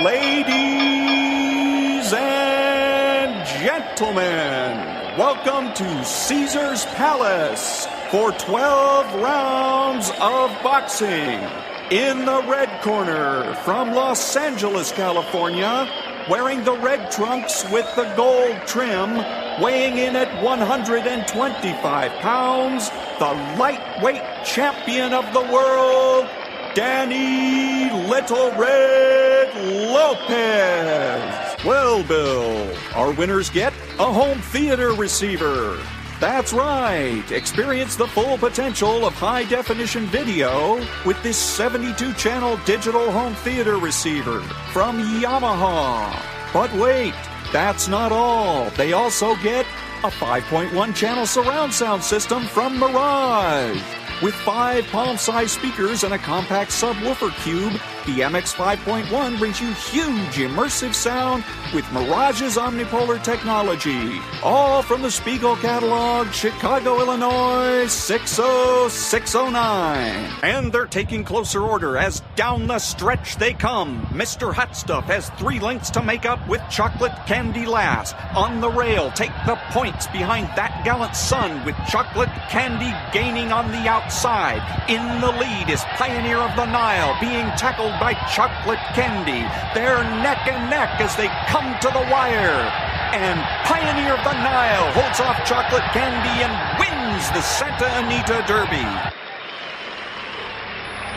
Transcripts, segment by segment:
Ladies and gentlemen, welcome to Caesar's Palace for 12 rounds of boxing. In the red corner, from Los Angeles, California, wearing the red trunks with the gold trim, weighing in at 125 pounds, the lightweight champion of the world, Danny Little Red Lopez. Well, Bill, our winners get a home theater receiver. That's right. Experience the full potential of high-definition video with this 72-channel digital home theater receiver from Yamaha. But wait, that's not all. They also get a 5.1-channel surround sound system from Mirage. With 5 palm-sized speakers and a compact subwoofer cube, the MX 5.1 brings you huge immersive sound with Mirage's omnipolar technology. All from the Spiegel catalog, Chicago, Illinois, 60609. And they're taking closer order as down the stretch they come. Mr. Hot Stuff has 3 lengths to make up with chocolate candy last. On the rail, take the points behind that gallant son with chocolate candy gaining on the outside. In the lead is Pioneer of the Nile being tackled by chocolate candy. They're neck and neck as they come to the wire. And Pioneer of the Nile holds off chocolate candy and wins the Santa Anita Derby.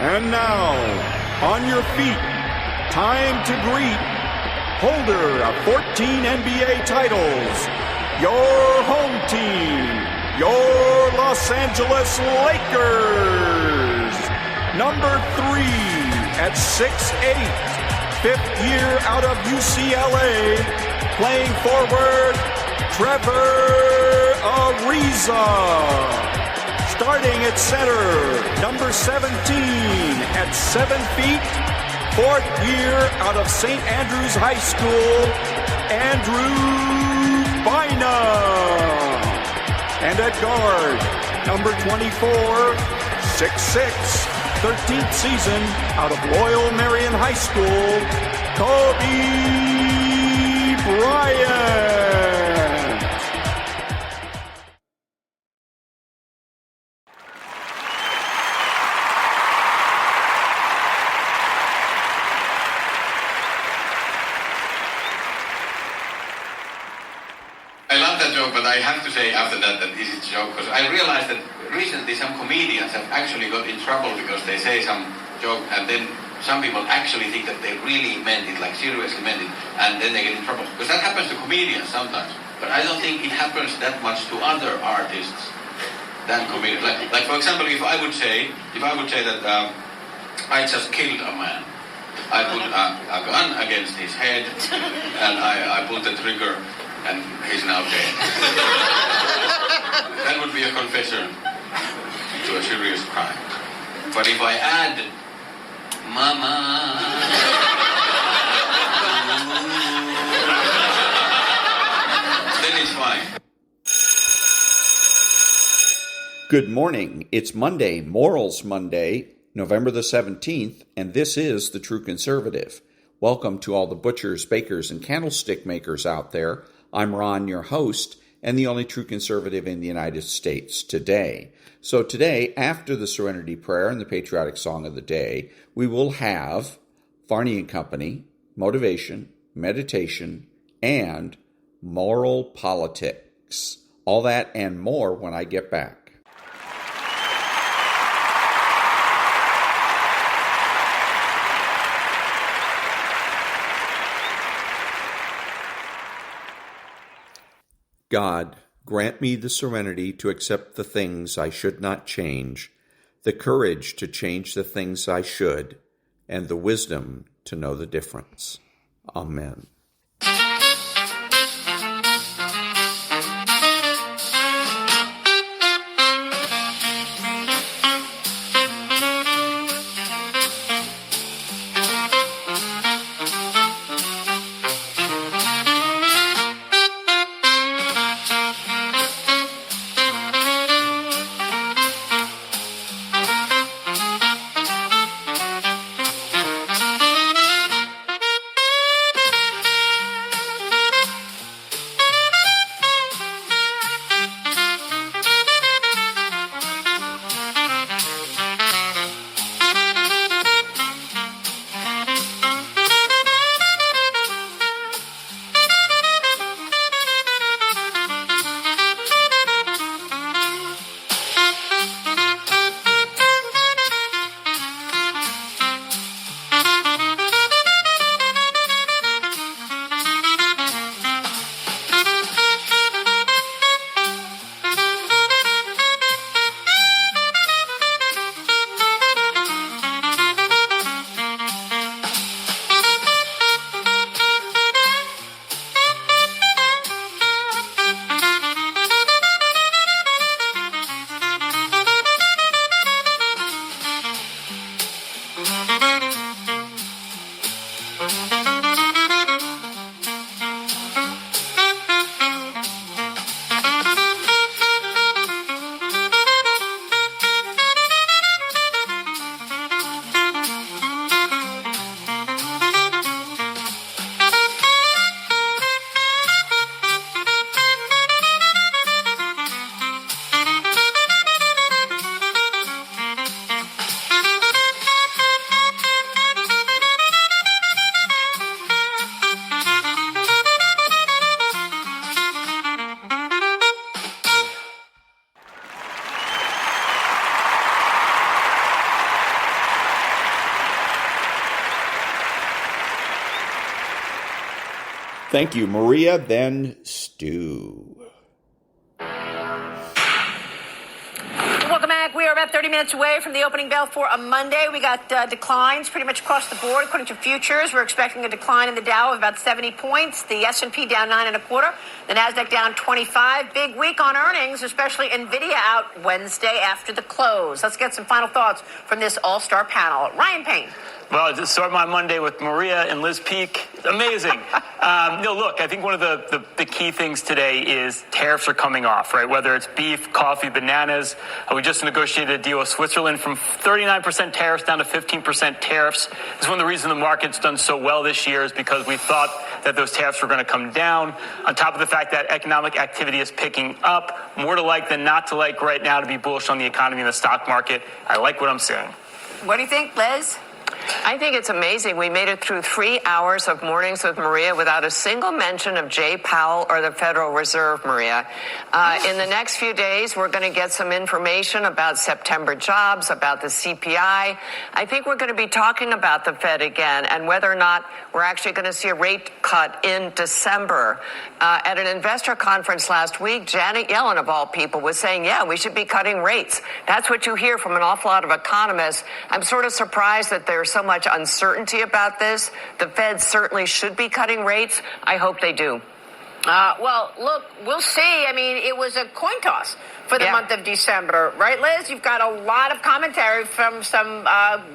And now, on your feet, time to greet holder of 14 NBA titles, your home team, your Los Angeles Lakers. Number 3 at 6'8", 5th year out of UCLA, playing forward, Trevor Ariza. Starting at center, number 17 at 7 feet, 4th year out of St. Andrews High School, Andrew Bynum. And at guard, number 24, 6'6", 13th season out of Loyal Marion High School, Kobe Bryant. I love that joke, but I have to say after that this is a joke, because I realized that recently some comedians have actually got in trouble because they say some joke and then some people actually think that they really meant it, like seriously meant it, and then they get in trouble. Because that happens to comedians sometimes, but I don't think it happens that much to other artists than comedians. Like for example, if I would say that I just killed a man, I put a gun against his head and I pulled the trigger and he's now dead. That would be a confession to a serious crime. But if I add Mama, then it's fine. Good morning. It's Monday, Morals Monday, November the 17th, and this is The True Conservative. Welcome to all the butchers, bakers, and candlestick makers out there. I'm Ron, your host, and the only true conservative in the United States today. So today, after the Serenity Prayer and the patriotic song of the day, we will have Varney and Company, motivation, meditation, and moral politics. All that and more when I get back. God, grant me the serenity to accept the things I should not change, the courage to change the things I should, and the wisdom to know the difference. Amen. Thank you, Maria. Then Stu. Welcome back. We are about 30 minutes away from the opening bell for a Monday. We got declines pretty much across the board. According to futures, we're expecting a decline in the Dow of about 70 points. The S&P down 9.25. The Nasdaq down 25. Big week on earnings, especially NVIDIA out Wednesday after the close. Let's get some final thoughts from this all-star panel. Ryan Payne. Well, to start my Monday with Maria and Liz Peek. Amazing. Look, I think one of the key things today is tariffs are coming off, right? Whether it's beef, coffee, bananas. We just negotiated a deal with Switzerland from 39% tariffs down to 15% tariffs. It's one of the reasons the market's done so well this year is because we thought that those tariffs were going to come down. On top of the fact that economic activity is picking up, more to like than not to like right now to be bullish on the economy and the stock market. I like what I'm seeing. What do you think, Liz? I think it's amazing. We made it through 3 hours of Mornings with Maria without a single mention of Jay Powell or the Federal Reserve, Maria. In the next few days, we're going to get some information about September jobs, about the CPI. I think we're going to be talking about the Fed again and whether or not we're actually going to see a rate cut in December. At an investor conference last week, Janet Yellen, of all people, was saying, yeah, we should be cutting rates. That's what you hear from an awful lot of economists. I'm sort of surprised that there's so much uncertainty about this. The Fed certainly should be cutting rates. I hope they do. Well, look, we'll see. I mean, it was a coin toss for the month of December, right, Liz? You've got a lot of commentary from some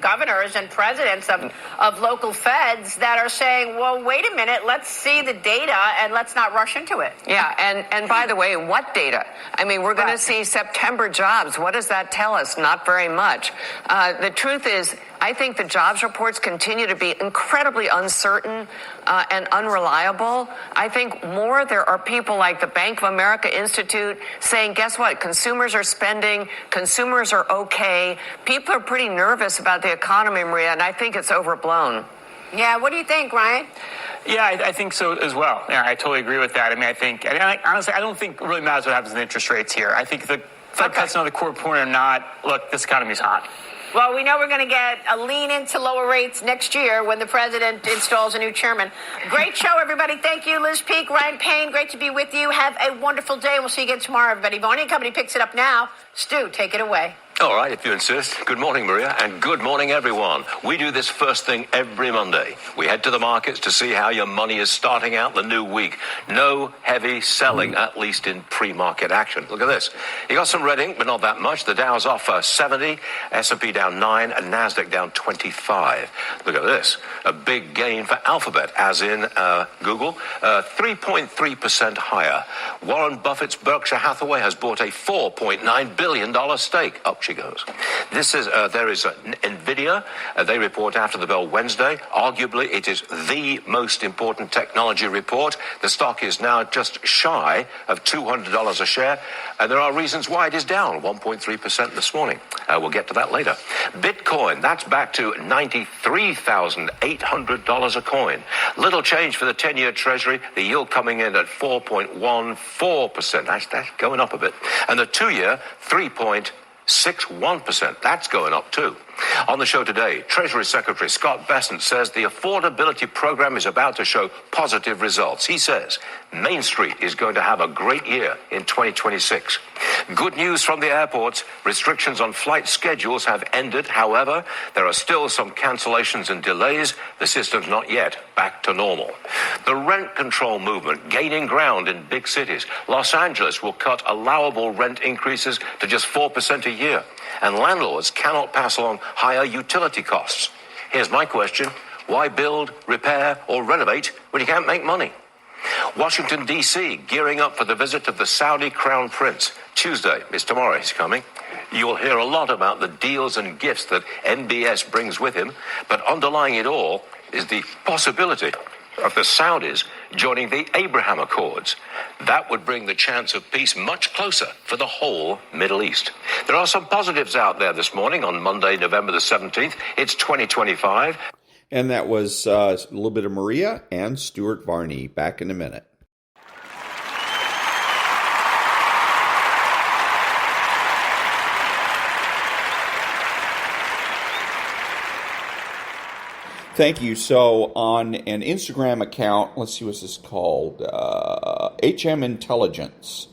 governors and presidents of local feds that are saying, well, wait a minute, let's see the data and let's not rush into it. Yeah, and by the way, what data? I mean, we're going to see September jobs. What does that tell us? Not very much. The truth is, I think the jobs reports continue to be incredibly uncertain and unreliable. I think more there are people like the Bank of America Institute saying, guess what? Consumers are spending. Consumers are okay. People are pretty nervous about the economy, Maria, and I think it's overblown. Yeah, what do you think, Ryan? Yeah, I think so as well. Yeah, I totally agree with that. I mean, I think, and honestly, I don't think it really matters what happens in interest rates here. I think the Fed cuts another quarter point or not, look, this economy's hot. Well, we know we're going to get a lean into lower rates next year when the president installs a new chairman. Great show, everybody. Thank you, Liz Peek, Ryan Payne. Great to be with you. Have a wonderful day. We'll see you again tomorrow, everybody. Varney and Company picks it up now. Stu, take it away. All right, if you insist. Good morning, Maria, and good morning, everyone. We do this first thing every Monday. We head to the markets to see how your money is starting out the new week. No heavy selling, at least in pre-market action. Look at this. You got some red ink, but not that much. The Dow's off 70, S&P down 9, and Nasdaq down 25. Look at this. A big gain for Alphabet, as in Google, 3.3% higher. Warren Buffett's Berkshire Hathaway has bought a $4.9 billion stake. Up she goes. There is NVIDIA. They report after the bell Wednesday. Arguably, it is the most important technology report. The stock is now just shy of $200 a share, and there are reasons why it is down 1.3% this morning. We'll get to that later. Bitcoin, that's back to $93,800 a coin. Little change for the 10-year Treasury. The yield coming in at 4.14%. That's going up a bit. And the 2-year, 3.61%. That's going up too. On the show today, Treasury Secretary Scott Bessent says the affordability program is about to show positive results. He says Main Street is going to have a great year in 2026. Good news from the airports. Restrictions on flight schedules have ended. However, there are still some cancellations and delays. The system's not yet back to normal. The rent control movement gaining ground in big cities. Los Angeles will cut allowable rent increases to just 4% a year. And landlords cannot pass along higher utility costs. Here's my question. Why build, repair, or renovate when you can't make money? Washington, D.C., gearing up for the visit of the Saudi Crown Prince. Tuesday is tomorrow he's coming. You'll hear a lot about the deals and gifts that MBS brings with him, but underlying it all is the possibility of the Saudis joining the Abraham Accords. That would bring the chance of peace much closer for the whole Middle East. There are some positives out there this morning on Monday, November the 17th. It's 2025. And that was a little bit of Maria and Stuart Varney. Back in a minute. Thank you. So on an Instagram account, let's see what's this called, HM Intelligence,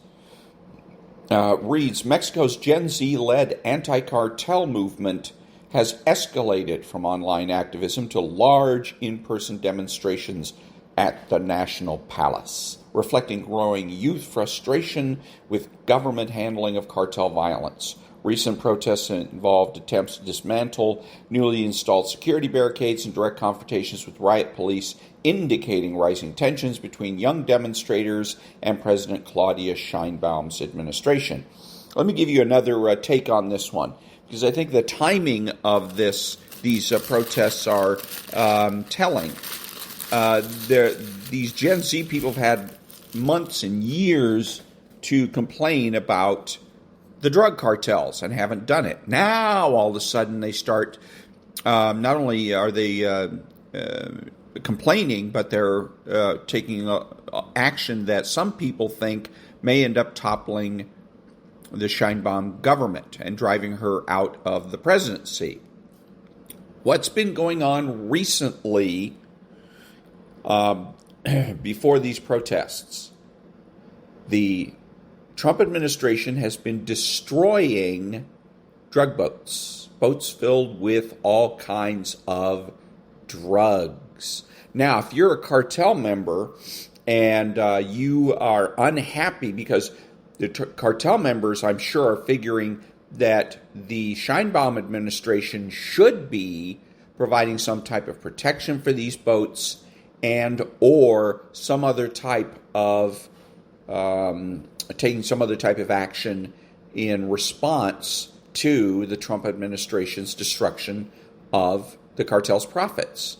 reads, Mexico's Gen Z-led anti-cartel movement has escalated from online activism to large in-person demonstrations at the National Palace, reflecting growing youth frustration with government handling of cartel violence. Recent protests involved attempts to dismantle newly installed security barricades and direct confrontations with riot police, indicating rising tensions between young demonstrators and President Claudia Sheinbaum's administration. Let me give you another take on this one, because I think the timing of these protests are telling. These Gen Z people have had months and years to complain about the drug cartels and haven't done it. Now, all of a sudden, they start, not only are they complaining, but they're taking action that some people think may end up toppling the Sheinbaum government and driving her out of the presidency. What's been going on recently before these protests? The Trump administration has been destroying drug boats filled with all kinds of drugs. Now, if you're a cartel member and you are unhappy because the cartel members, I'm sure, are figuring that the Sheinbaum administration should be providing some type of protection for these boats and or some other type of taking some other type of action in response to the Trump administration's destruction of the cartel's profits.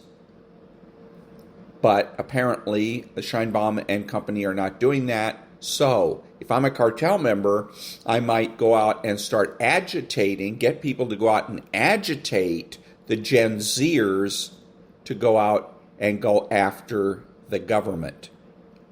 But apparently, the Sheinbaum and Company are not doing that. So, if I'm a cartel member, I might go out and start agitating, get people to go out and agitate the Gen Zers to go out and go after the government.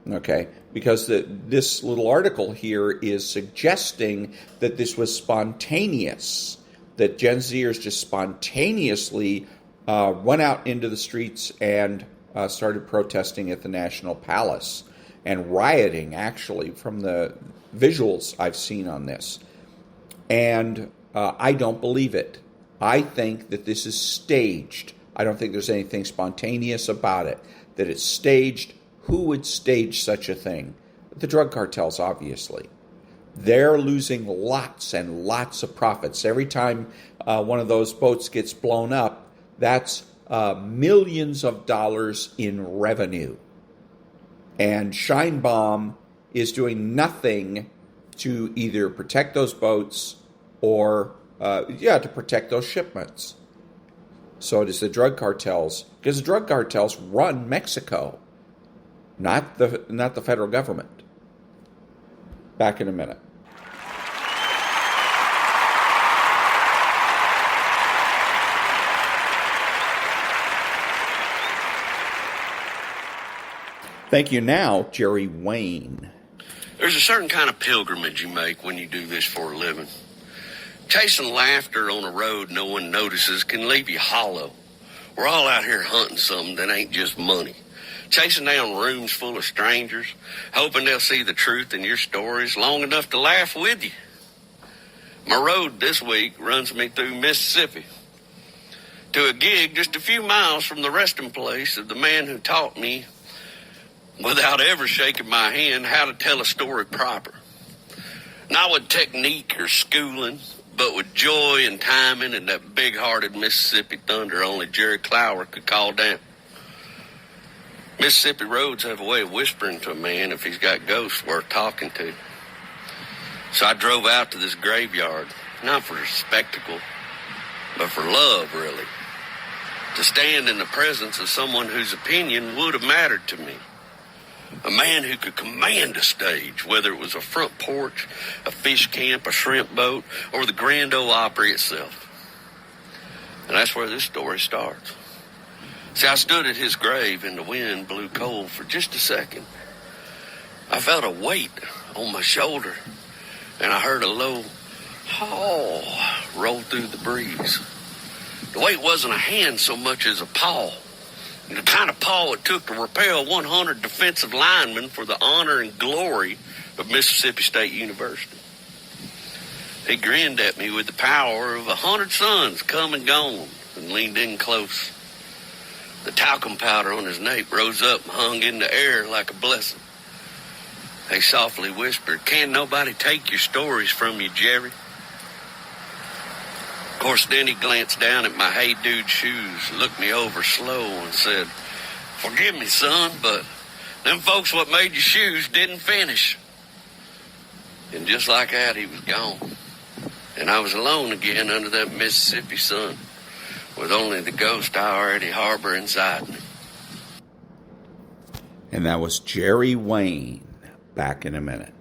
Okay, because this little article here is suggesting that this was spontaneous, that Gen Zers just spontaneously went out into the streets and started protesting at the National Palace and rioting, actually, from the visuals I've seen on this. And I don't believe it. I think that this is staged. I don't think there's anything spontaneous about it, that it's staged. Who would stage such a thing? The drug cartels, obviously. They're losing lots and lots of profits. Every time one of those boats gets blown up, that's millions of dollars in revenue. And Sheinbaum is doing nothing to either protect those boats or, to protect those shipments. So it is the drug cartels, because the drug cartels run Mexico. Not the federal government. Back in a minute. Thank you. Now, Jerry Wayne. There's a certain kind of pilgrimage you make when you do this for a living. Chasing laughter on a road no one notices can leave you hollow. We're all out here hunting something that ain't just money. Chasing down rooms full of strangers, hoping they'll see the truth in your stories long enough to laugh with you. My road this week runs me through Mississippi to a gig just a few miles from the resting place of the man who taught me, without ever shaking my hand, how to tell a story proper. Not with technique or schooling, but with joy and timing and that big-hearted Mississippi thunder only Jerry Clower could call down. Mississippi roads have a way of whispering to a man if he's got ghosts worth talking to. So I drove out to this graveyard, not for spectacle, but for love, really. To stand in the presence of someone whose opinion would have mattered to me. A man who could command a stage, whether it was a front porch, a fish camp, a shrimp boat, or the Grand Ole Opry itself. And that's where this story starts. See, I stood at his grave and the wind blew cold for just a second. I felt a weight on my shoulder and I heard a low haw roll through the breeze. The weight wasn't a hand so much as a paw, The kind of paw it took to repel 100 defensive linemen for the honor and glory of Mississippi State University. He grinned at me with the power of 100 suns come and gone and leaned in close. The talcum powder on his nape rose up and hung in the air like a blessing. He softly whispered, "Can't nobody take your stories from you, Jerry?" Of course, then he glanced down at my hey dude shoes, looked me over slow and said, "Forgive me, son, but them folks what made your shoes didn't finish." And just like that, he was gone. And I was alone again under that Mississippi sun, with only the ghost I already harbor inside me. And that was Jerry Wayne. Back in a minute.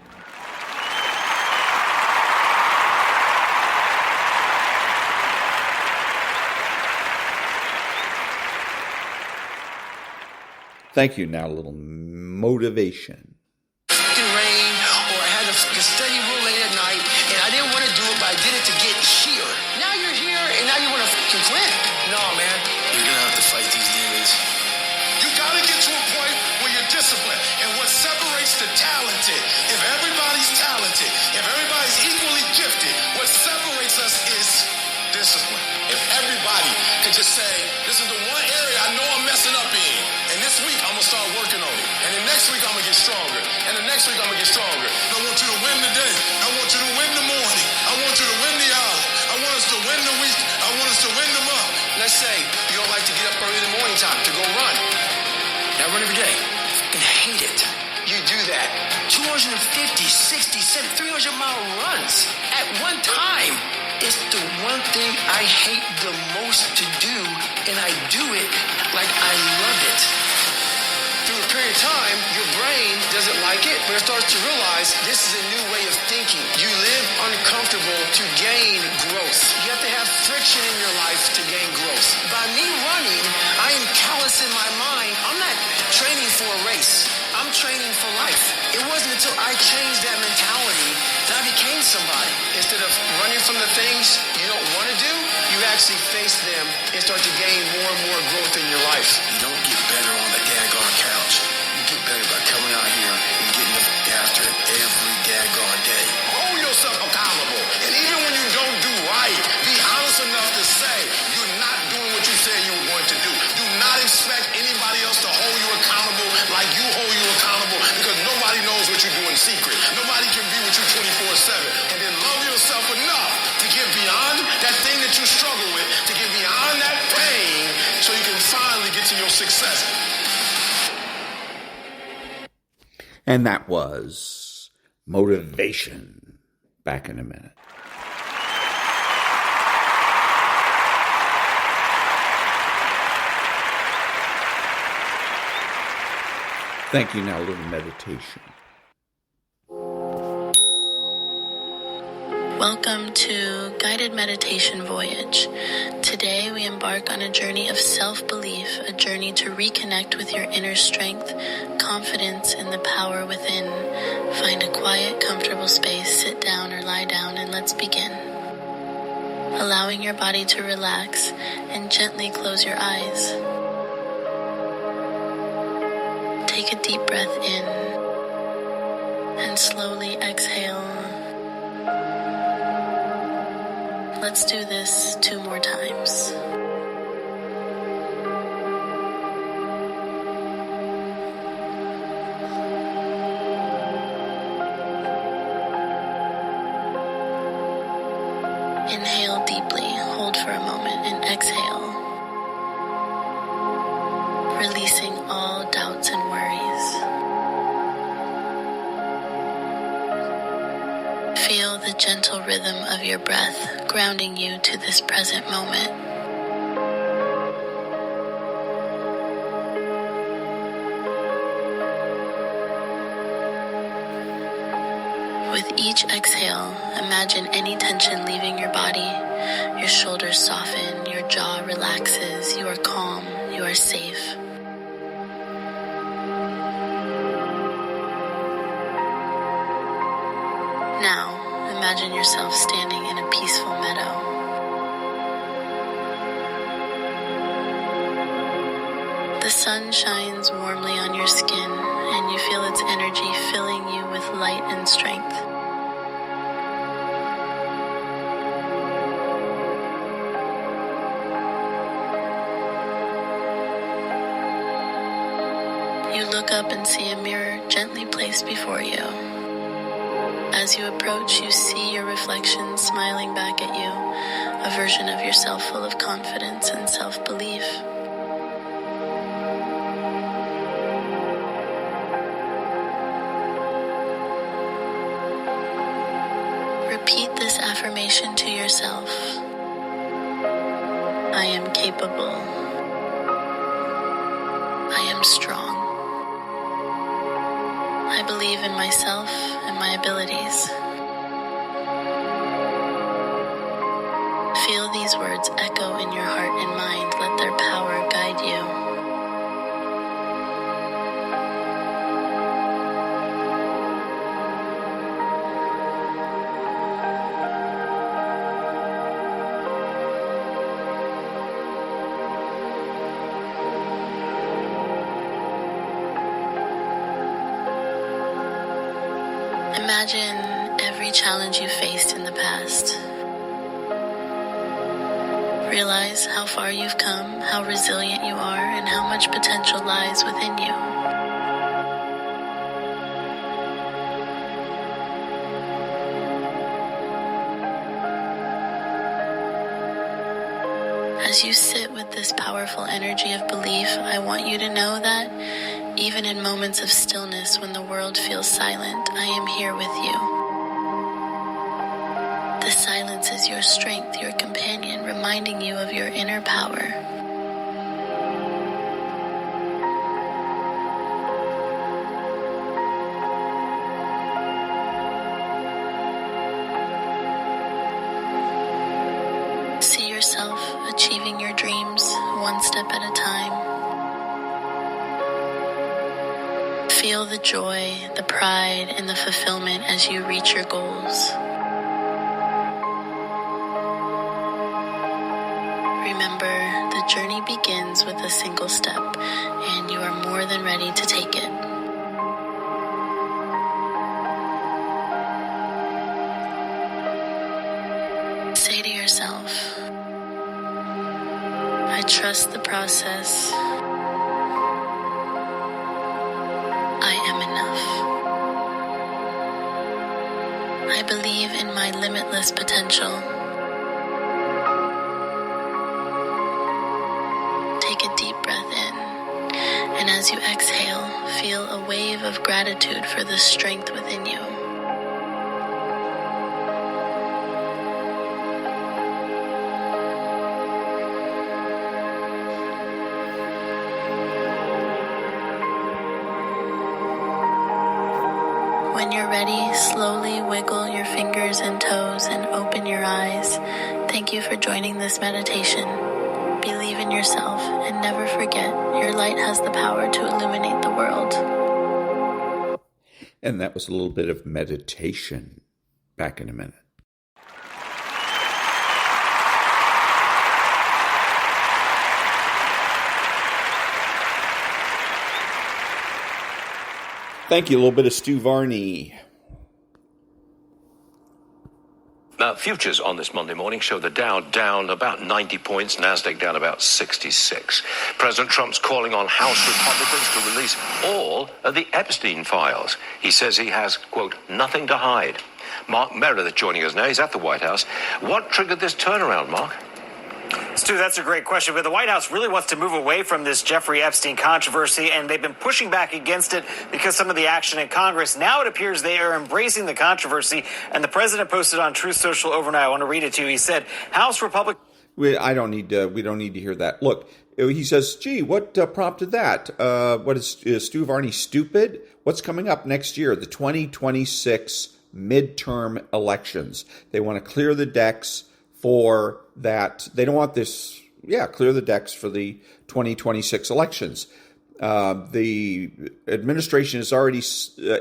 Thank you. Now a little motivation. Rain, or I had a study real late at night, and I didn't want to do it, but I did it to get here. Now you're here, and now you want to quit. No, man. You're going to have to fight these demons. You got to get to a point where you're disciplined. And what separates the talented, if everybody's talented, if everybody's equally gifted, what separates us is discipline. If everybody could just say, this is the one area I know I'm messing up in, and this week I'm going to start working on it, and the next week I'm going to get stronger, and the next week I'm going to get stronger. I want you to win today. I want you to win the morning. I want you to win the hour. I want us to win the week. I want us to win the month. Let's say you don't like to get up early in the morning time to go run. Now run every day. I hate it. You do that. 250, 60, 70, 300-mile runs at one time. It's the one thing I hate the most to do, and I do it like I love it. Through a period of time, your brain doesn't like it, but it starts to realize this is a new way of thinking. You live uncomfortable to gain growth. You have to have friction in your life to gain growth. By me running, I am callous in my mind. I'm not training for a race. I'm training for life. It wasn't until I changed that mentality that I became somebody. Instead of running from the things you don't want to do, you actually face them and start to gain more and more growth in your life. You don't get better on the daggone couch. You get better by coming out here and getting after it every daggone day. Hold yourself accountable. And even when you don't do right, be honest enough to say you're not doing what you said you were going to do. Do not expect anybody else to hold you accountable like you hold you accountable, because nobody knows what you do in secret. Nobody can be with you 24/7. And then love yourself enough to get beyond that thing that you struggle with, to get beyond that pain, so you can finally get to your success. And that was motivation. Back in a minute. Thank you. Now a little meditation. Welcome to Guided Meditation Voyage. Today we embark on a journey of self-belief, a journey to reconnect with your inner strength, confidence in the power within. Find a quiet, comfortable space, sit down or lie down, and let's begin. Allowing your body to relax and gently close your eyes. Take a deep breath in and slowly exhale. Let's do this 2 more times. Inhale deeply, hold for a moment, and exhale, releasing all doubts and worries. Feel the gentle rhythm of your breath grounding you to this present moment. With each exhale, imagine any tension leaving your body. Your shoulders soften, your jaw relaxes, you are calm, you are safe. Now, imagine yourself standing in a peaceful meadow. The sun shines warmly on your skin, and you feel its energy filling you with light and strength. You look up and see a mirror gently placed before you. As you approach, you see your reflection smiling back at you, a version of yourself full of confidence and self-belief. Repeat this affirmation to yourself. I am capable. I am strong. I believe in myself and my abilities. Feel these words echo in your heart and mind. Let their power guide you. Imagine every challenge you faced in the past. Realize how far you've come, how resilient you are, and how much potential lies within you. As you sit with this powerful energy of belief, I want you to know that even in moments of stillness when the world feels silent, I am here with you. The silence is your strength, your companion, reminding you of your inner power. See yourself achieving your dreams one step at a time. Feel the joy, the pride, and the fulfillment as you reach your goals. Remember, the journey begins with a single step, and you are more than ready to take it. Say to yourself, I trust the process. I am enough. I believe in my limitless potential. Take a deep breath in, and as you exhale, feel a wave of gratitude for the strength within you. When you're ready, slowly wiggle your fingers and toes and open your eyes. Thank you for joining this meditation. Believe in yourself and never forget your light has the power to illuminate the world. And that was a little bit of meditation. Back in a minute. Thank you. A little bit of Stu Varney. Now, futures on this Monday morning show the Dow down about 90 points, NASDAQ down about 66. President Trump's calling on House Republicans to release all of the Epstein files. He says he has, quote, nothing to hide. Mark Meredith joining us now. He's at the White House. What triggered this turnaround, Mark? Stu, that's a great question, but the White House really wants to move away from this Jeffrey Epstein controversy, and they've been pushing back against it because some of the action in Congress. Now it appears they are embracing the controversy, and the president posted on Truth Social overnight. I want to read it to you. He said, House Republicans... We don't need to hear that. Look, he says, gee, what prompted that? What is Stu Varney stupid? What's coming up next year? The 2026 midterm elections. They want to clear the decks for that. They don't want this, clear the decks for the 2026 elections. The administration has already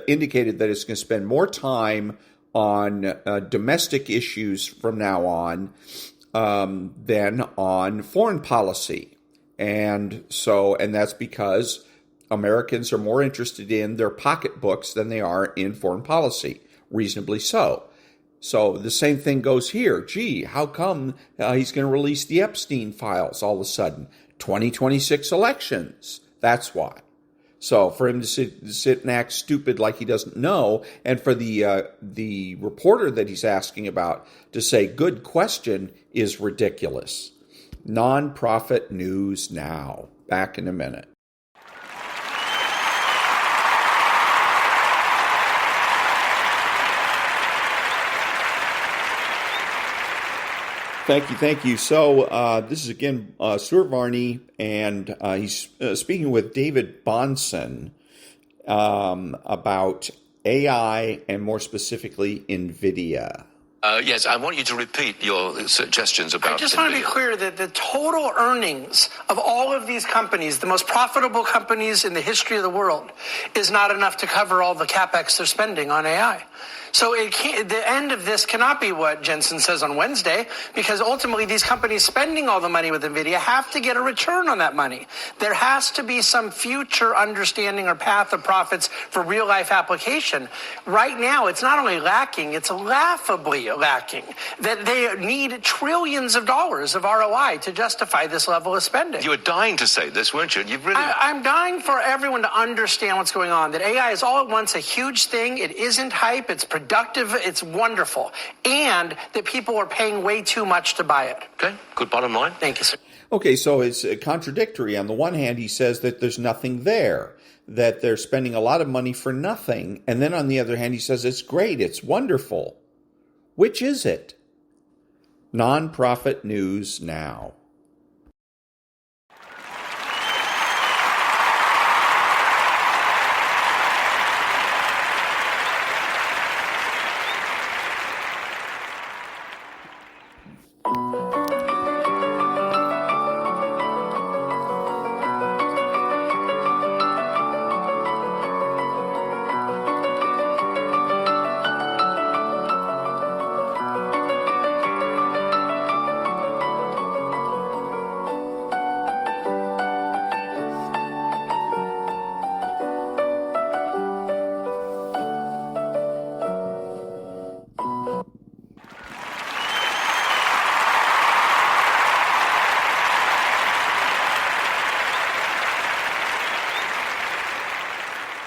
indicated that it's going to spend more time on domestic issues from now on than on foreign policy. And that's because Americans are more interested in their pocketbooks than they are in foreign policy, reasonably so. So the same thing goes here. Gee, how come he's going to release the Epstein files all of a sudden? 2026 elections. That's why. So for him to sit and act stupid like he doesn't know, and for the reporter that he's asking about to say, good question, is ridiculous. Nonprofit News Now. Back in a minute. Thank you. So this is again Stuart Varney, and he's speaking with David Bahnsen about AI and more specifically NVIDIA. Yes, I want you to repeat your suggestions about I just want to be clear that the total earnings of all of these companies, the most profitable companies in the history of the world, is not enough to cover all the capex they're spending on AI. So the end of this cannot be what Jensen says on Wednesday, because ultimately these companies spending all the money with NVIDIA have to get a return on that money. There has to be some future understanding or path of profits for real life application. Right now, it's not only lacking, it's laughably lacking. That they need trillions of dollars of ROI to justify this level of spending. You were dying to say this, weren't you? I'm dying for everyone to understand what's going on, that AI is all at once a huge thing. It isn't hype. It's productive. It's wonderful. And that people are paying way too much to buy it. Okay, good bottom line. Thank you, sir. Okay, so it's contradictory. On the one hand, he says that there's nothing there, that they're spending a lot of money for nothing. And then on the other hand, he says it's great, it's wonderful. Which is it? Nonprofit News Now.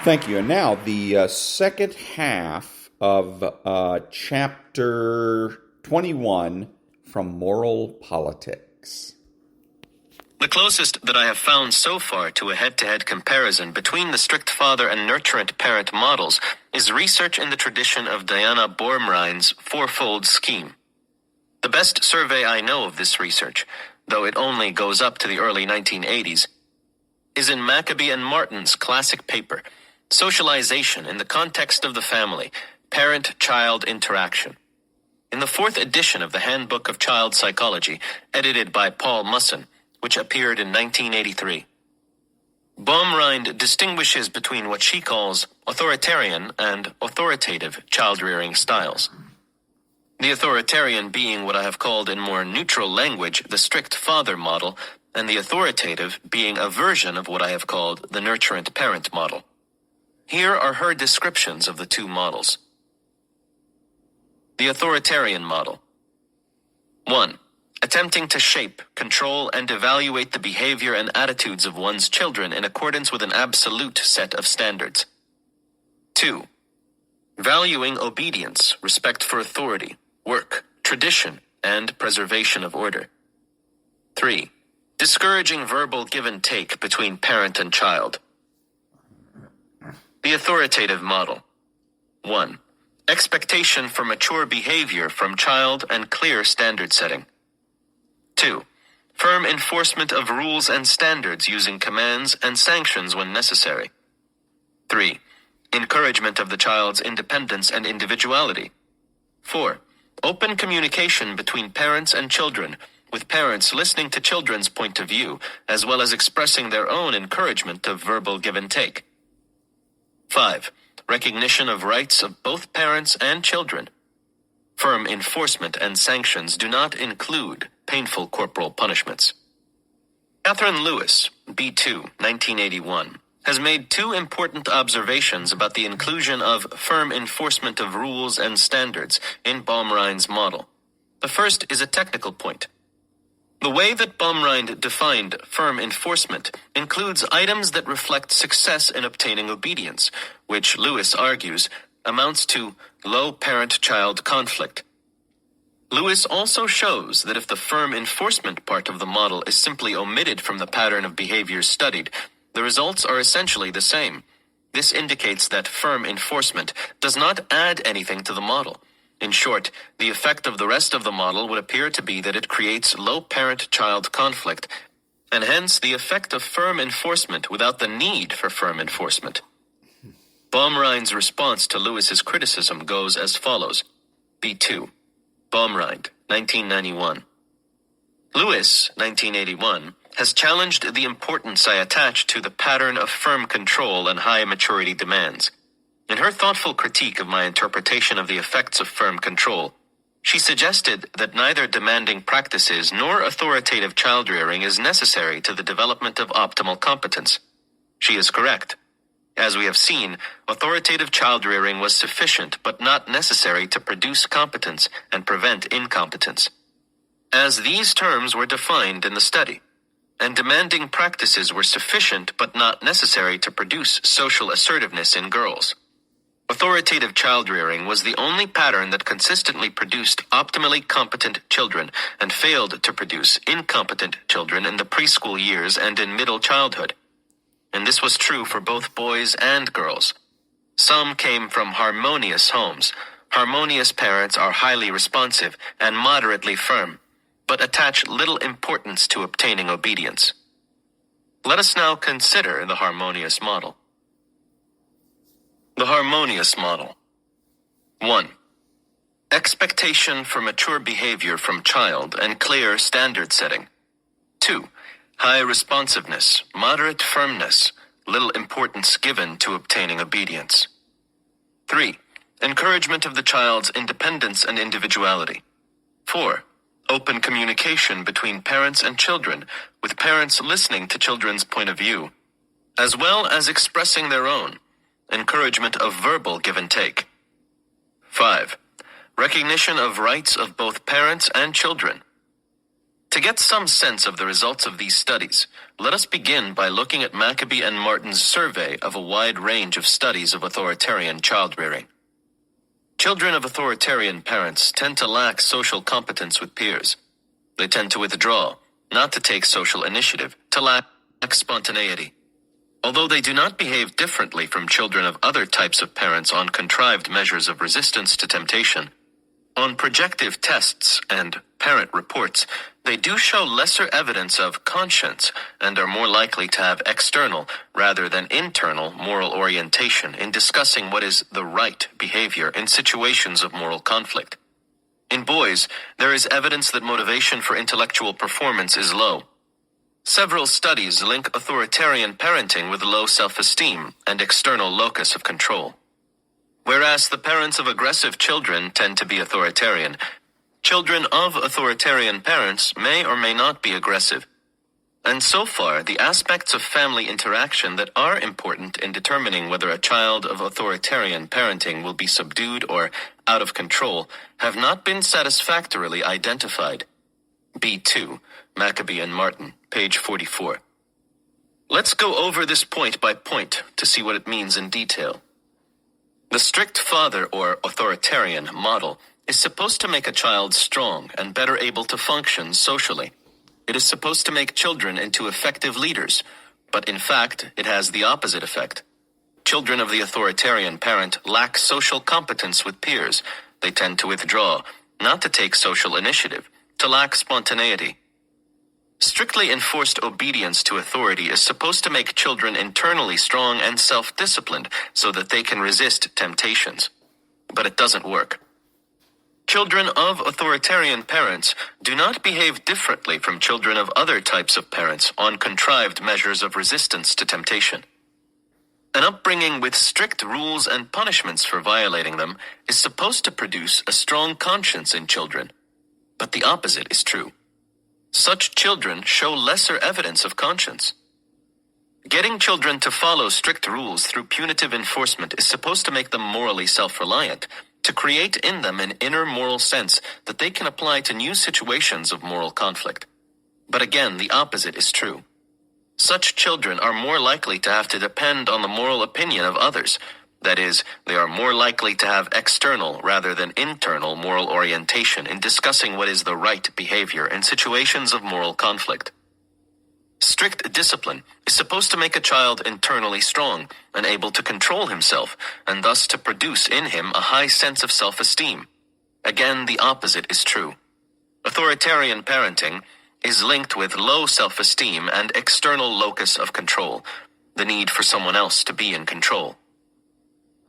Thank you. And now the second half of Chapter 21 from Moral Politics. The closest that I have found so far to a head-to-head comparison between the strict father and nurturant parent models is research in the tradition of Diana Baumrein's fourfold scheme. The best survey I know of this research, though it only goes up to the early 1980s, is in Maccabee and Martin's classic paper, Socialization in the Context of the Family, Parent-Child Interaction. In the fourth edition of the Handbook of Child Psychology, edited by Paul Musson, which appeared in 1983. Baumrein distinguishes between what she calls authoritarian and authoritative child-rearing styles. The authoritarian being what I have called in more neutral language the strict father model, and the authoritative being a version of what I have called the nurturant parent model. Here are her descriptions of the two models. The authoritarian model. 1. Attempting to shape, control, and evaluate the behavior and attitudes of one's children in accordance with an absolute set of standards. 2. Valuing obedience, respect for authority, work, tradition, and preservation of order. 3. Discouraging verbal give and take between parent and child. The authoritative model. 1. Expectation for mature behavior from child and clear standard setting. 2. Firm enforcement of rules and standards using commands and sanctions when necessary. 3. Encouragement of the child's independence and individuality. 4. Open communication between parents and children, with parents listening to children's point of view, as well as expressing their own encouragement of verbal give and take. 5. Recognition of rights of both parents and children. Firm enforcement and sanctions do not include painful corporal punishments. Catherine Lewis, B2, 1981, has made two important observations about the inclusion of firm enforcement of rules and standards in Baumrein's model. The first is a technical point. The way that Baumrein defined firm enforcement includes items that reflect success in obtaining obedience, which Lewis argues amounts to low parent-child conflict. Lewis also shows that if the firm enforcement part of the model is simply omitted from the pattern of behaviors studied, the results are essentially the same. This indicates that firm enforcement does not add anything to the model. In short, the effect of the rest of the model would appear to be that it creates low parent-child conflict, and hence the effect of firm enforcement without the need for firm enforcement. Baumrein's response to Lewis's criticism goes as follows. B2. Baumrein, 1991. Lewis, 1981, has challenged the importance I attach to the pattern of firm control and high maturity demands. In her thoughtful critique of my interpretation of the effects of firm control, she suggested that neither demanding practices nor authoritative child-rearing is necessary to the development of optimal competence. She is correct. As we have seen, authoritative child-rearing was sufficient but not necessary to produce competence and prevent incompetence. As these terms were defined in the study, and demanding practices were sufficient but not necessary to produce social assertiveness in girls. Authoritative child-rearing was the only pattern that consistently produced optimally competent children and failed to produce incompetent children in the preschool years and in middle childhood. And this was true for both boys and girls. Some came from harmonious homes. Harmonious parents are highly responsive and moderately firm, but attach little importance to obtaining obedience. Let us now consider the harmonious model. The harmonious model. 1. Expectation for mature behavior from child and clear standard setting. 2. High responsiveness, moderate firmness, little importance given to obtaining obedience. 3. Encouragement of the child's independence and individuality. 4. Open communication between parents and children, with parents listening to children's point of view, as well as expressing their own. Encouragement of verbal give and take. 5. Recognition of rights of both parents and children. To get some sense of the results of these studies, let us begin by looking at Maccabee and Martin's survey of a wide range of studies of authoritarian child-rearing. Children of authoritarian parents tend to lack social competence with peers. They tend to withdraw, not to take social initiative, to lack spontaneity. Although they do not behave differently from children of other types of parents on contrived measures of resistance to temptation, on projective tests and parent reports, they do show lesser evidence of conscience and are more likely to have external rather than internal moral orientation in discussing what is the right behavior in situations of moral conflict. In boys, there is evidence that motivation for intellectual performance is low. Several studies link authoritarian parenting with low self-esteem and external locus of control. Whereas the parents of aggressive children tend to be authoritarian, children of authoritarian parents may or may not be aggressive. And so far, the aspects of family interaction that are important in determining whether a child of authoritarian parenting will be subdued or out of control have not been satisfactorily identified. B2, Maccabee and Martin, page 44. Let's go over this point by point to see what it means in detail. The strict father or authoritarian model is supposed to make a child strong and better able to function socially. It is supposed to make children into effective leaders, but in fact, it has the opposite effect. Children of the authoritarian parent lack social competence with peers. They tend to withdraw, not to take social initiative, to lack spontaneity. Strictly enforced obedience to authority is supposed to make children internally strong and self-disciplined so that they can resist temptations. But it doesn't work. Children of authoritarian parents do not behave differently from children of other types of parents on contrived measures of resistance to temptation. An upbringing with strict rules and punishments for violating them is supposed to produce a strong conscience in children. But the opposite is true. Such children show lesser evidence of conscience. Getting children to follow strict rules through punitive enforcement is supposed to make them morally self-reliant, to create in them an inner moral sense that they can apply to new situations of moral conflict. But again, the opposite is true. Such children are more likely to have to depend on the moral opinion of others. That is, they are more likely to have external rather than internal moral orientation in discussing what is the right behavior in situations of moral conflict. Strict discipline is supposed to make a child internally strong and able to control himself, and thus to produce in him a high sense of self-esteem. Again, the opposite is true. Authoritarian parenting is linked with low self-esteem and external locus of control, the need for someone else to be in control.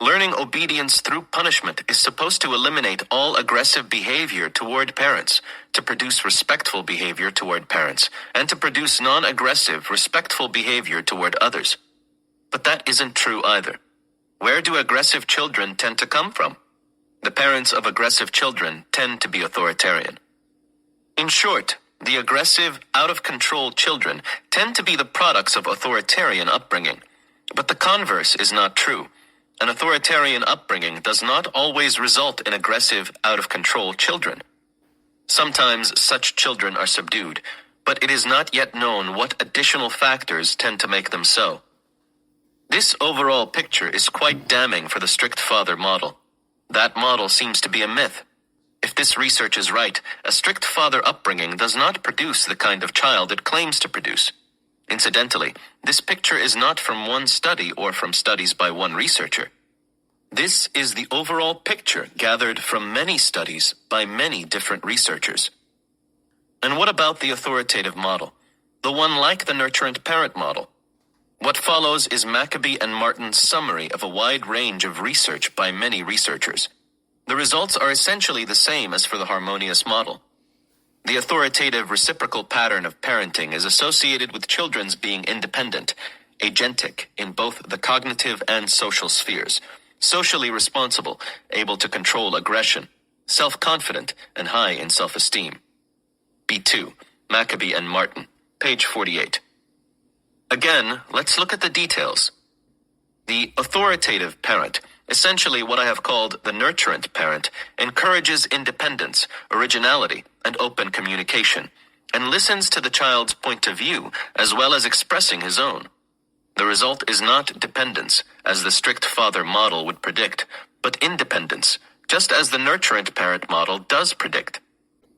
Learning obedience through punishment is supposed to eliminate all aggressive behavior toward parents, to produce respectful behavior toward parents, and to produce non-aggressive, respectful behavior toward others. But that isn't true either. Where do aggressive children tend to come from? The parents of aggressive children tend to be authoritarian. In short, the aggressive, out-of-control children tend to be the products of authoritarian upbringing. But the converse is not true. An authoritarian upbringing does not always result in aggressive, out-of-control children. Sometimes such children are subdued, but it is not yet known what additional factors tend to make them so. This overall picture is quite damning for the strict father model. That model seems to be a myth. If this research is right, a strict father upbringing does not produce the kind of child it claims to produce. Incidentally, this picture is not from one study or from studies by one researcher. This is the overall picture gathered from many studies by many different researchers. And what about the authoritative model? The one like the nurturant parent model? What follows is Maccabee and Martin's summary of a wide range of research by many researchers. The results are essentially the same as for the harmonious model. The authoritative reciprocal pattern of parenting is associated with children's being independent, agentic in both the cognitive and social spheres, socially responsible, able to control aggression, self-confident, and high in self-esteem. B2, Maccabee and Martin, page 48. Again, let's look at the details. The authoritative parent, essentially what I have called the nurturant parent, encourages independence, originality, and open communication, and listens to the child's point of view as well as expressing his own. The result is not dependence, as the strict father model would predict, but independence, just as the nurturant parent model does predict.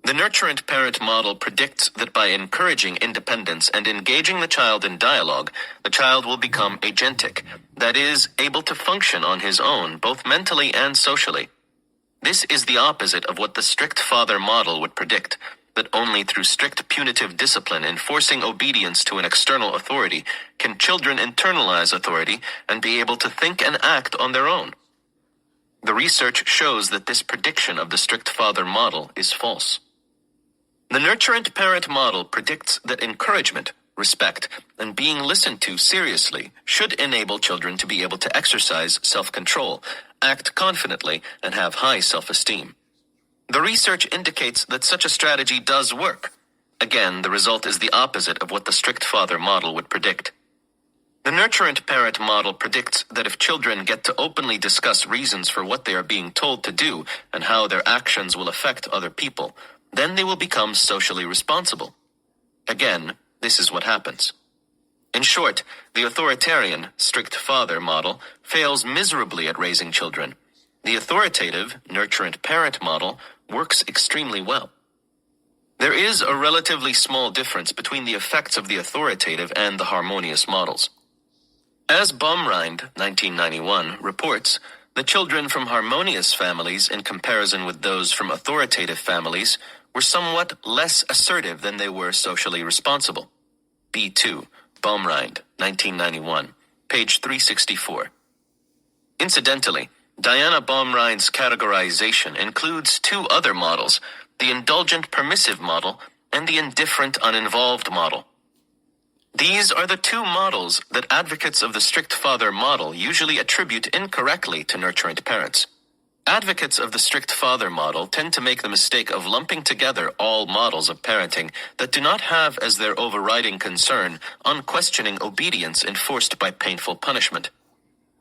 The nurturant parent model predicts that by encouraging independence and engaging the child in dialogue, the child will become agentic, that is, able to function on his own, both mentally and socially. This is the opposite of what the strict father model would predict, that only through strict punitive discipline enforcing obedience to an external authority can children internalize authority and be able to think and act on their own. The research shows that this prediction of the strict father model is false. The nurturant parent model predicts that encouragement, respect, and being listened to seriously should enable children to be able to exercise self-control, act confidently, and have high self-esteem. The research indicates that such a strategy does work. Again, the result is the opposite of what the strict father model would predict. The nurturant parent model predicts that if children get to openly discuss reasons for what they are being told to do and how their actions will affect other people, then they will become socially responsible. Again, this is what happens. In short, the authoritarian, strict father model fails miserably at raising children. The authoritative, nurturant parent model works extremely well. There is a relatively small difference between the effects of the authoritative and the harmonious models. As Baumrind, 1991, reports, the children from harmonious families in comparison with those from authoritative families were somewhat less assertive than they were socially responsible. B2, Baumrind, 1991, page 364. Incidentally, Diana Baumrind's categorization includes two other models, the indulgent permissive model and the indifferent uninvolved model. These are the two models that advocates of the strict father model usually attribute incorrectly to nurturant parents. Advocates of the strict father model tend to make the mistake of lumping together all models of parenting that do not have as their overriding concern unquestioning obedience enforced by painful punishment.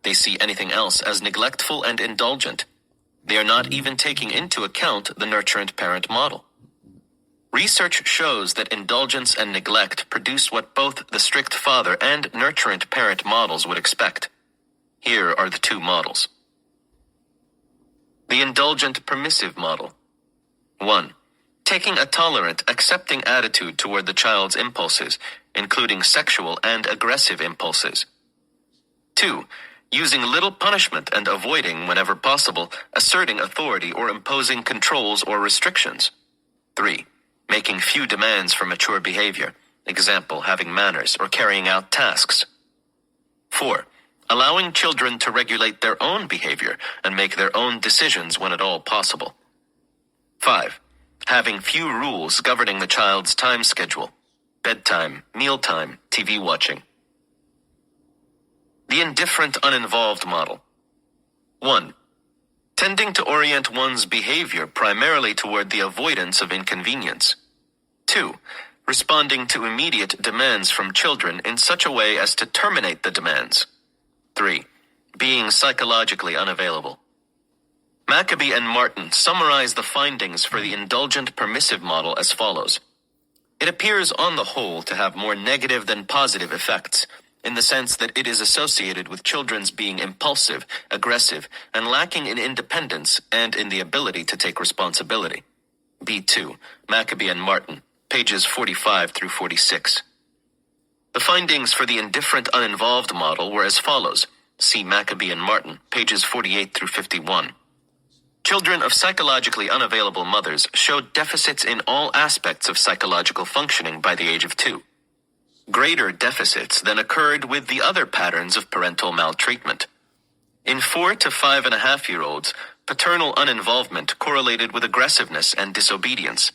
They see anything else as neglectful and indulgent. They are not even taking into account the nurturant parent model. Research shows that indulgence and neglect produce what both the strict father and nurturant parent models would expect. Here are the two models. The indulgent permissive model. 1. Taking a tolerant, accepting attitude toward the child's impulses, including sexual and aggressive impulses. 2. Using little punishment and avoiding, whenever possible, asserting authority or imposing controls or restrictions. 3. Making few demands for mature behavior, example, having manners or carrying out tasks. 4. Allowing children to regulate their own behavior and make their own decisions when at all possible. 5. Having few rules governing the child's time schedule, bedtime, mealtime, TV watching. The indifferent, uninvolved model. 1. Tending to orient one's behavior primarily toward the avoidance of inconvenience. 2. Responding to immediate demands from children in such a way as to terminate the demands. 3. Being psychologically unavailable. Maccabee and Martin summarize the findings for the indulgent permissive model as follows. It appears on the whole to have more negative than positive effects, in the sense that it is associated with children's being impulsive, aggressive, and lacking in independence and in the ability to take responsibility. B2, Maccabee and Martin, pages 45 through 46. The findings for the indifferent uninvolved model were as follows. See Maccabee and Martin, pages 48 through 51. Children of psychologically unavailable mothers showed deficits in all aspects of psychological functioning by the age of 2. Greater deficits than occurred with the other patterns of parental maltreatment. In 4 to 5.5-year-olds, paternal uninvolvement correlated with aggressiveness and disobedience.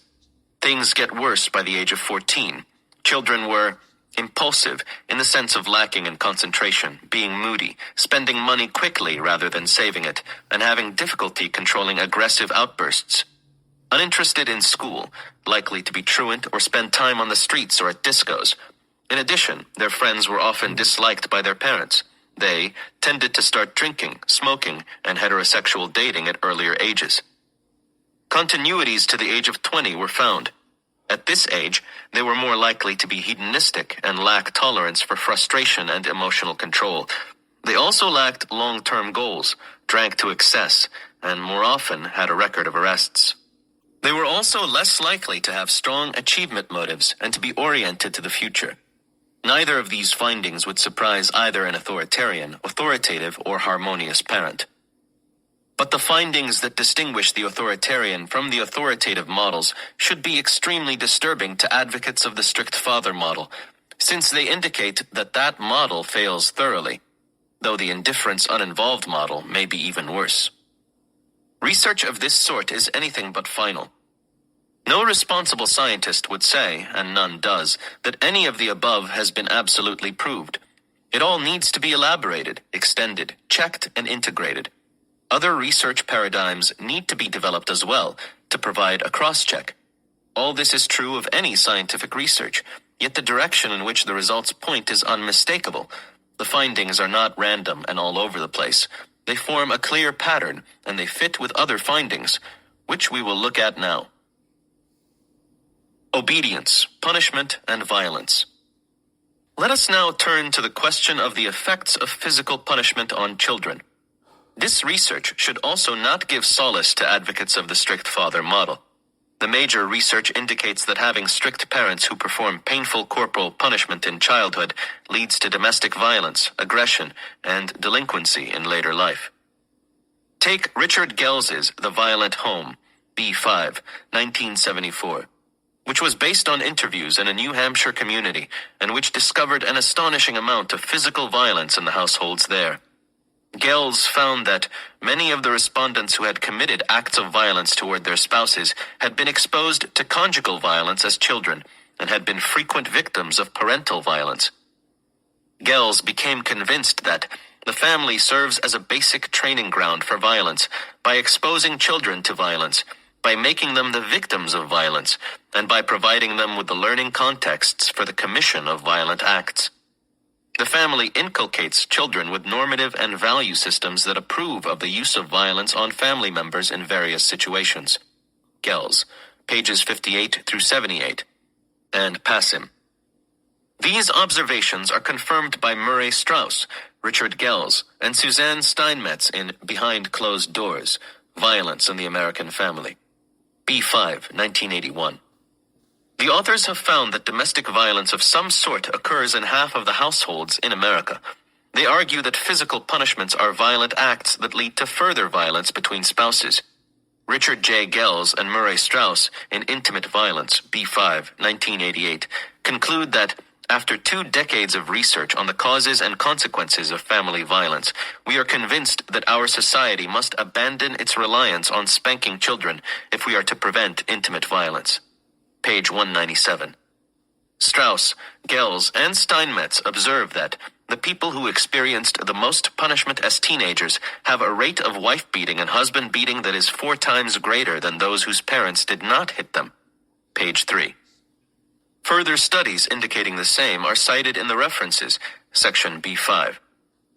Things get worse by the age of 14. Children were impulsive in the sense of lacking in concentration, being moody, spending money quickly rather than saving it, and having difficulty controlling aggressive outbursts. Uninterested in school, likely to be truant or spend time on the streets or at discos. In addition, their friends were often disliked by their parents. They tended to start drinking, smoking, and heterosexual dating at earlier ages. Continuities to the age of 20 were found. At this age, they were more likely to be hedonistic and lack tolerance for frustration and emotional control. They also lacked long-term goals, drank to excess, and more often had a record of arrests. They were also less likely to have strong achievement motives and to be oriented to the future. Neither of these findings would surprise either an authoritarian, authoritative, or harmonious parent. But the findings that distinguish the authoritarian from the authoritative models should be extremely disturbing to advocates of the strict father model, since they indicate that that model fails thoroughly, though the indifference uninvolved model may be even worse. Research of this sort is anything but final. No responsible scientist would say, and none does, that any of the above has been absolutely proved. It all needs to be elaborated, extended, checked, and integrated. Other research paradigms need to be developed as well to provide a cross-check. All this is true of any scientific research, yet the direction in which the results point is unmistakable. The findings are not random and all over the place. They form a clear pattern, and they fit with other findings, which we will look at now. Obedience, punishment, and violence. Let us now turn to the question of the effects of physical punishment on children. This research should also not give solace to advocates of the strict father model. The major research indicates that having strict parents who perform painful corporal punishment in childhood leads to domestic violence, aggression, and delinquency in later life. Take Richard Gells's The Violent Home, B5, 1974, which was based on interviews in a New Hampshire community and which discovered an astonishing amount of physical violence in the households there. Gels found that many of the respondents who had committed acts of violence toward their spouses had been exposed to conjugal violence as children and had been frequent victims of parental violence. Gels became convinced that The family serves as a basic training ground for violence by exposing children to violence, by making them the victims of violence, and by providing them with the learning contexts for the commission of violent acts. The family inculcates children with normative and value systems that approve of the use of violence on family members in various situations. Gels, pages 58 through 78, and Passim. These observations are confirmed by Murray Strauss, Richard Gels, and Suzanne Steinmetz in Behind Closed Doors, Violence in the American Family. B5, 1981. The authors have found that domestic violence of some sort occurs in half of the households in America. They argue that physical punishments are violent acts that lead to further violence between spouses. Richard J. Gels and Murray Strauss in Intimate Violence, B5, 1988, conclude that after 2 decades of research on the causes and consequences of family violence, we are convinced that our society must abandon its reliance on spanking children if we are to prevent intimate violence. Page 197. Strauss, Gels, and Steinmetz observe that the people who experienced the most punishment as teenagers have a rate of wife beating and husband beating that is 4 times greater than those whose parents did not hit them. Page 3. Further studies indicating the same are cited in the references, section B5.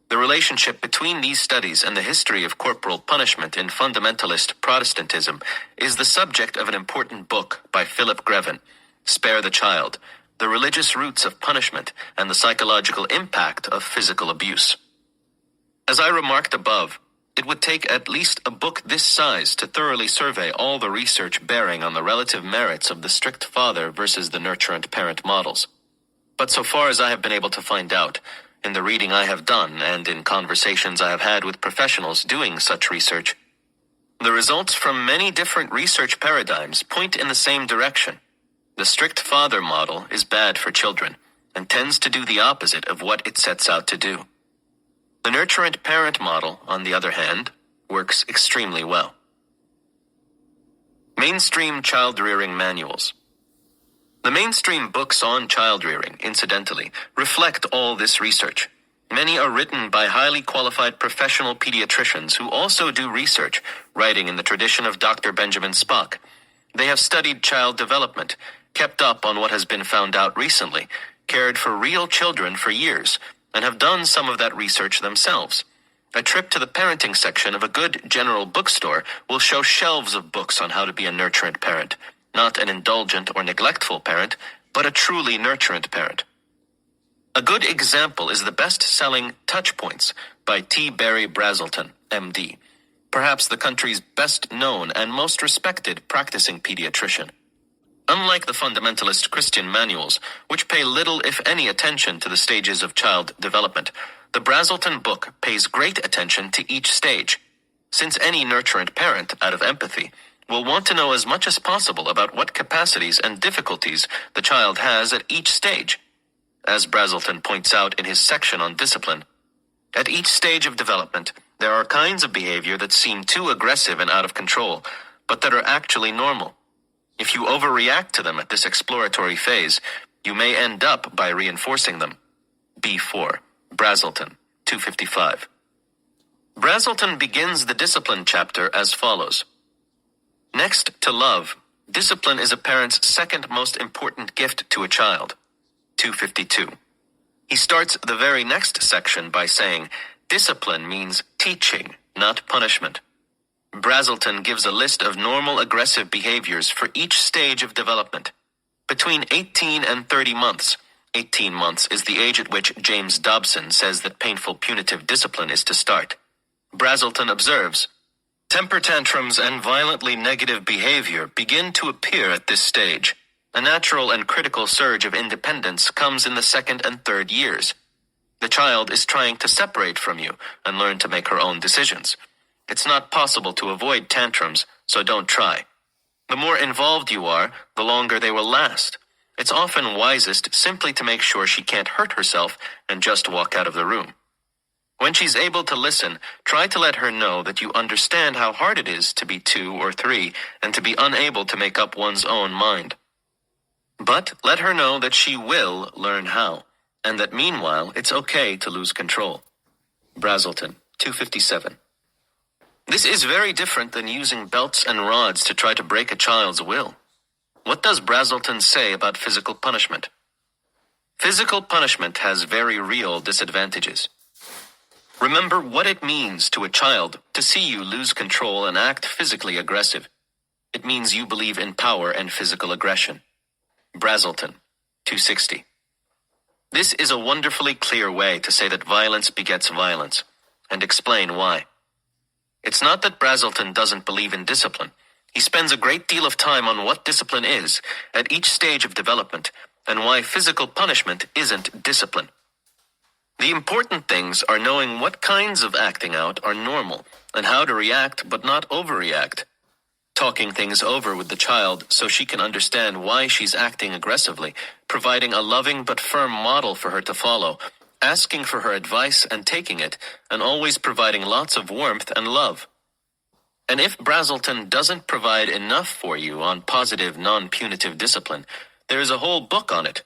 The relationship between these studies and the history of corporal punishment in fundamentalist Protestantism is the subject of an important book by Philip Grevin, Spare the Child, The Religious Roots of Punishment and the Psychological Impact of Physical Abuse. As I remarked above, it would take at least a book this size to thoroughly survey all the research bearing on the relative merits of the strict father versus the nurturant parent models. But so far as I have been able to find out, in the reading I have done and in conversations I have had with professionals doing such research, the results from many different research paradigms point in the same direction. The strict father model is bad for children and tends to do the opposite of what it sets out to do. The nurturant parent model, on the other hand, works extremely well. Mainstream child rearing manuals. The mainstream books on child rearing, incidentally, reflect all this research. Many are written by highly qualified professional pediatricians who also do research, writing in the tradition of Dr. Benjamin Spock. They have studied child development, kept up on what has been found out recently, cared for real children for years, and have done some of that research themselves. A trip to the parenting section of a good general bookstore will show shelves of books on how to be a nurturant parent, not an indulgent or neglectful parent, but a truly nurturant parent. A good example is the best-selling Touchpoints by T. Barry Brazelton, M.D., perhaps the country's best-known and most respected practicing pediatrician. Unlike the fundamentalist Christian manuals, which pay little if any attention to the stages of child development, the Brazelton book pays great attention to each stage, since any nurturant parent, out of empathy, will want to know as much as possible about what capacities and difficulties the child has at each stage. As Brazelton points out in his section on discipline, at each stage of development, there are kinds of behavior that seem too aggressive and out of control, but that are actually normal. If you overreact to them at this exploratory phase, you may end up by reinforcing them. B4, Brazelton, 255. Brazelton begins the discipline chapter as follows. Next to love, discipline is a parent's second most important gift to a child. 252. He starts the very next section by saying, discipline means teaching, not punishment. Brazelton gives a list of normal aggressive behaviors for each stage of development. Between 18 and 30 months, 18 months is the age at which James Dobson says that painful punitive discipline is to start. Brazelton observes, temper tantrums and violently negative behavior begin to appear at this stage. A natural and critical surge of independence comes in the 2nd and 3rd years. The child is trying to separate from you and learn to make her own decisions. It's not possible to avoid tantrums, so don't try. The more involved you are, the longer they will last. It's often wisest simply to make sure she can't hurt herself and just walk out of the room. When she's able to listen, try to let her know that you understand how hard it is to be 2 or 3 and to be unable to make up one's own mind. But let her know that she will learn how, and that meanwhile it's okay to lose control. Brazelton, 257. This is very different than using belts and rods to try to break a child's will. What does Brazelton say about physical punishment? Physical punishment has very real disadvantages. Remember what it means to a child to see you lose control and act physically aggressive. It means you believe in power and physical aggression. Brazelton, 260. This is a wonderfully clear way to say that violence begets violence, and explain why. It's not that Brazelton doesn't believe in discipline. He spends a great deal of time on what discipline is at each stage of development, and why physical punishment isn't discipline. The important things are knowing what kinds of acting out are normal, and how to react but not overreact. Talking things over with the child so she can understand why she's acting aggressively, providing a loving but firm model for her to follow, asking for her advice and taking it, and always providing lots of warmth and love. And if Brazelton doesn't provide enough for you on positive, non-punitive discipline, there is a whole book on it.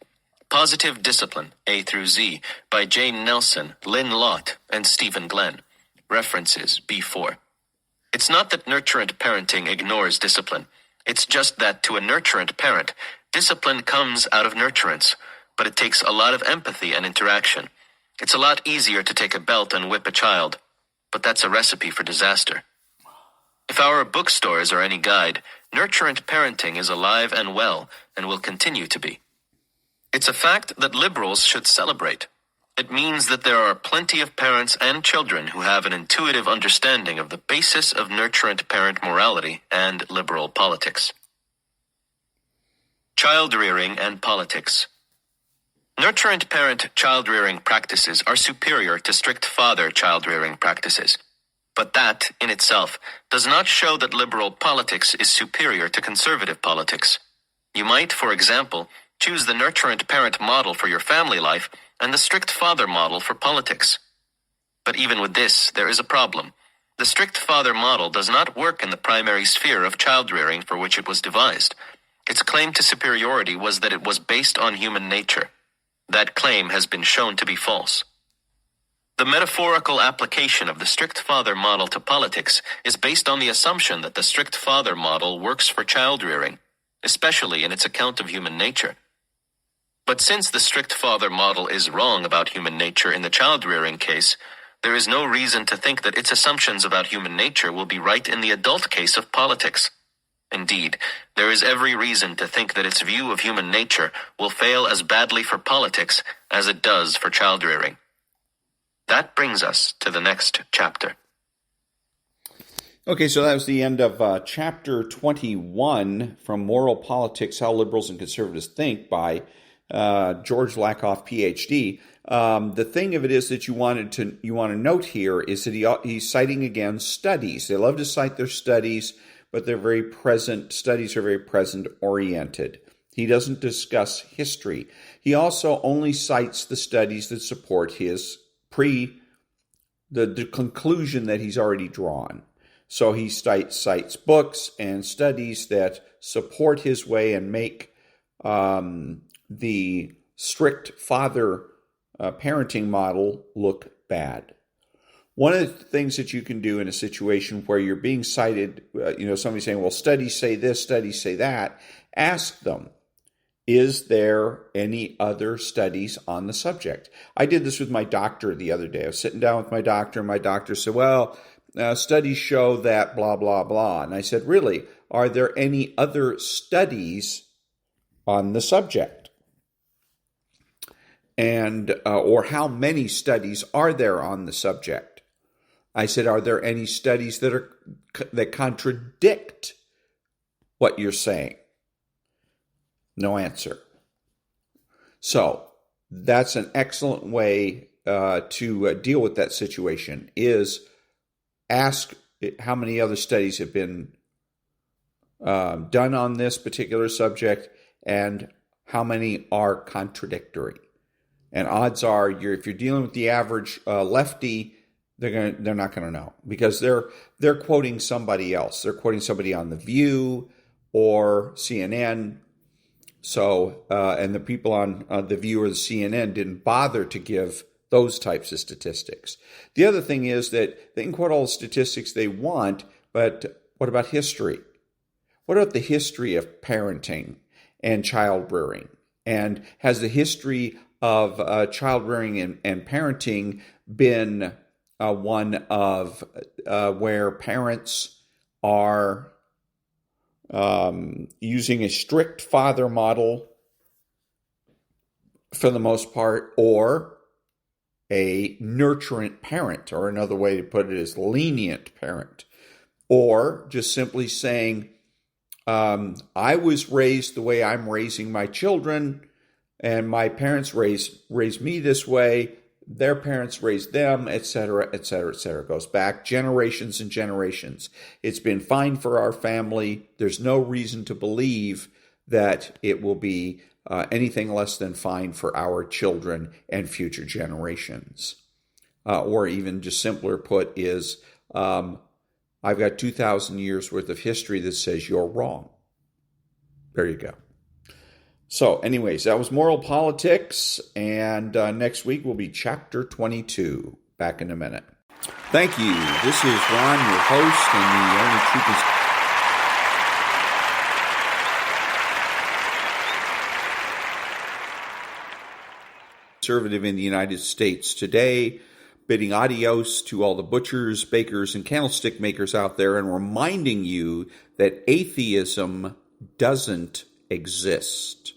Positive Discipline, A through Z, by Jane Nelson, Lynn Lott, and Stephen Glenn. References, B4. It's not that nurturant parenting ignores discipline. It's just that to a nurturant parent, discipline comes out of nurturance, but it takes a lot of empathy and interaction. It's a lot easier to take a belt and whip a child, but that's a recipe for disaster. If our bookstores are any guide, nurturant parenting is alive and well, and will continue to be. It's a fact that liberals should celebrate. It means that there are plenty of parents and children who have an intuitive understanding of the basis of nurturant parent morality and liberal politics. Child rearing and politics. Nurturant parent child rearing practices are superior to strict father child rearing practices. But that, in itself, does not show that liberal politics is superior to conservative politics. You might, for example, choose the nurturant parent model for your family life and the strict father model for politics. But even with this, there is a problem. The strict father model does not work in the primary sphere of child rearing for which it was devised. Its claim to superiority was that it was based on human nature. That claim has been shown to be false. The metaphorical application of the strict father model to politics is based on the assumption that the strict father model works for child rearing, especially in its account of human nature. But since the strict father model is wrong about human nature in the child rearing case, there is no reason to think that its assumptions about human nature will be right in the adult case of politics. Indeed, there is every reason to think that its view of human nature will fail as badly for politics as it does for child rearing. That brings us to the next chapter. Okay, so that was the end of Chapter 21 from Moral Politics, How Liberals and Conservatives Think by George Lakoff, Ph.D. The thing of it is that you want to note here is that he's citing again studies. They love to cite their studies, but they're very present. Studies are very present oriented. He doesn't discuss history. He also only cites the studies that support his the conclusion that he's already drawn. So he cites books and studies that support his way and make the strict father parenting model look bad. One of the things that you can do in a situation where you're being cited, somebody's saying, well, studies say this, studies say that, ask them, is there any other studies on the subject? I did this with my doctor the other day. I was sitting down with my doctor, and my doctor said, well, studies show that blah, blah, blah. And I said, really, are there any other studies on the subject? And or how many studies are there on the subject? I said, are there any studies that contradict what you're saying? No answer. So that's an excellent way to deal with that situation, is ask how many other studies have been done on this particular subject and how many are contradictory. And odds are, if you're dealing with the average lefty, they're not going to know, because they're quoting somebody else. They're quoting somebody on The View or CNN. So, and the people on The View or the CNN didn't bother to give those types of statistics. The other thing is that they can quote all the statistics they want, but what about history? What about the history of parenting and child rearing? And has the history of child rearing and parenting been one of where parents are using a strict father model for the most part, or a nurturant parent, or another way to put it is lenient parent, or just simply saying, I was raised the way I'm raising my children, and my parents raised me this way, their parents raised them, etc., etc., etc. It goes back generations and generations. It's been fine for our family. There's no reason to believe that it will be anything less than fine for our children and future generations. Or even just simpler put is, I've got 2,000 years worth of history that says you're wrong. There you go. So anyways, that was Moral Politics, and next week will be Chapter 22. Back in a minute. Thank you. This is Ron, your host, and the only truth conservative in the United States today, bidding adios to all the butchers, bakers, and candlestick makers out there, and reminding you that atheism doesn't exist.